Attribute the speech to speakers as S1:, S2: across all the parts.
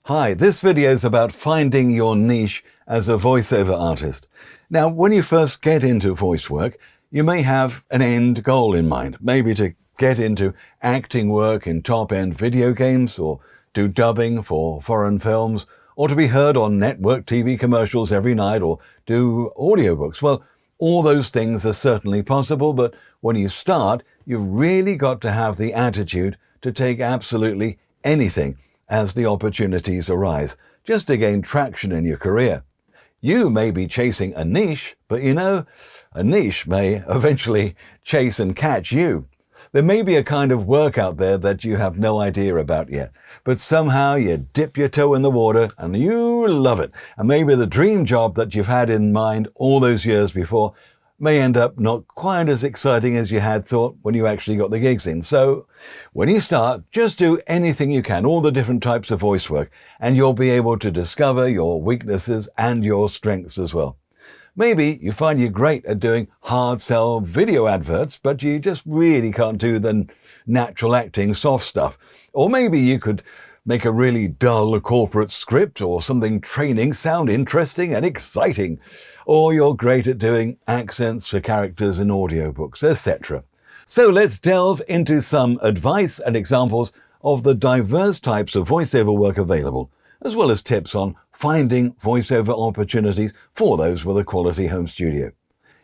S1: Hi, this video is about finding your niche as a voiceover artist. Now, when you first get into voice work, you may have an end goal in mind, maybe to get into acting work in top-end video games, or do dubbing for foreign films, or to be heard on network TV commercials every night, or do audiobooks. Well, all those things are certainly possible, but when you start, you've really got to have the attitude to take absolutely anything as the opportunities arise, just to gain traction in your career. You may be chasing a niche, but a niche may eventually chase and catch you. There may be a kind of work out there that you have no idea about yet, but somehow you dip your toe in the water and you love it. And maybe the dream job that you've had in mind all those years before may end up not quite as exciting as you had thought when you actually got the gigs in. So when you start, just do anything you can, all the different types of voice work, and you'll be able to discover your weaknesses and your strengths as well. Maybe you find you're great at doing hard sell video adverts, but you just really can't do the natural acting soft stuff. Or maybe you could make a really dull corporate script or something training sound interesting and exciting. Or you're great at doing accents for characters in audiobooks, etc. So let's delve into some advice and examples of the diverse types of voiceover work available, as well as tips on finding voiceover opportunities for those with a quality home studio.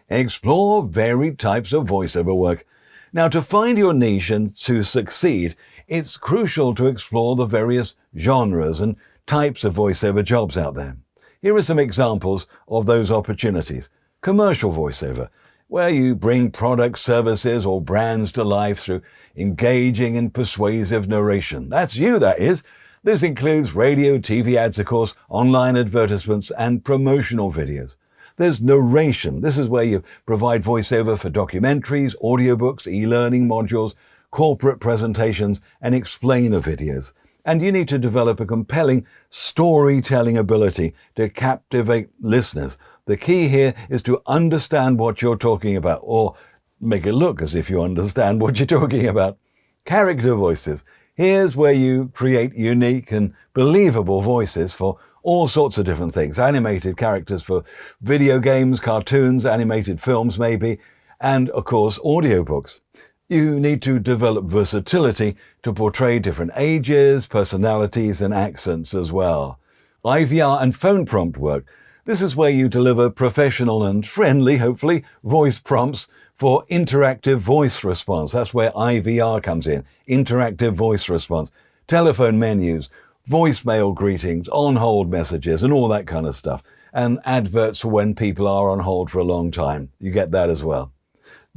S1: Explore varied types of voiceover work. Now, to find your niche and to succeed, it's crucial to explore the various genres and types of voiceover jobs out there. Here are some examples of those opportunities. Commercial voiceover, where you bring products, services, or brands to life through engaging and persuasive narration. That's you, that is. This includes radio, TV ads, of course, online advertisements, and promotional videos. There's narration. This is where you provide voiceover for documentaries, audiobooks, e-learning modules, corporate presentations, and explainer videos. And you need to develop a compelling storytelling ability to captivate listeners. The key here is to understand what you're talking about, or make it look as if you understand what you're talking about. Character voices. Here's where you create unique and believable voices for all sorts of different things. Animated characters for video games, cartoons, animated films maybe, and of course audiobooks. You need to develop versatility to portray different ages, personalities, and accents as well. IVR and phone prompt work. This is where you deliver professional and friendly, hopefully, voice prompts for interactive voice response. That's where IVR comes in, interactive voice response. Telephone menus, voicemail greetings, on-hold messages, and all that kind of stuff. And adverts for when people are on hold for a long time. You get that as well.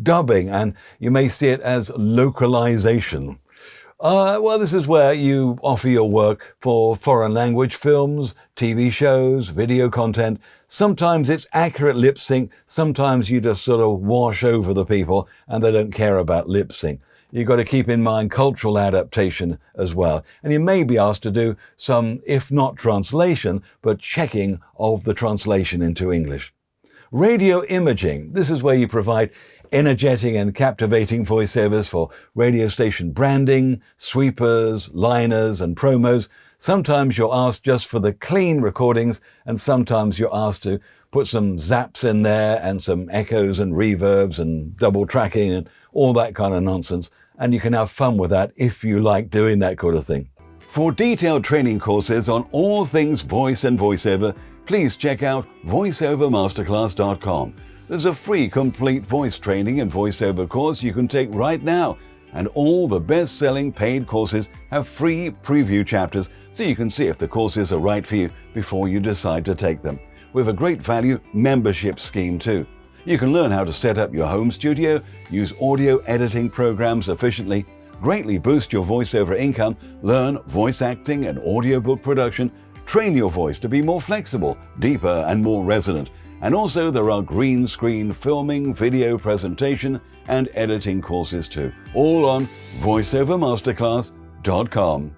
S1: Dubbing, and you may see it as localization. Well, this is where you offer your work for foreign language films, TV shows, video content. Sometimes it's accurate lip sync, sometimes you just sort of wash over the people and they don't care about lip sync. You've got to keep in mind cultural adaptation as well. And you may be asked to do some, if not translation, but checking of the translation into English. Radio imaging. This is where you provide energetic and captivating voiceovers for radio station branding, sweepers, liners, and promos. Sometimes you're asked just for the clean recordings, and sometimes you're asked to put some zaps in there and some echoes and reverbs and double tracking and all that kind of nonsense. And you can have fun with that if you like doing that kind of thing. For detailed training courses on all things voice and voiceover, please check out voiceovermasterclass.com. There's a free complete voice training and voiceover course you can take right now. And all the best-selling paid courses have free preview chapters so you can see if the courses are right for you before you decide to take them. With a great value membership scheme too. You can learn how to set up your home studio, use audio editing programs efficiently, greatly boost your voiceover income, learn voice acting and audiobook production, train your voice to be more flexible, deeper, and more resonant. And also there are green screen filming, video presentation, and editing courses too, all on voiceovermasterclass.com.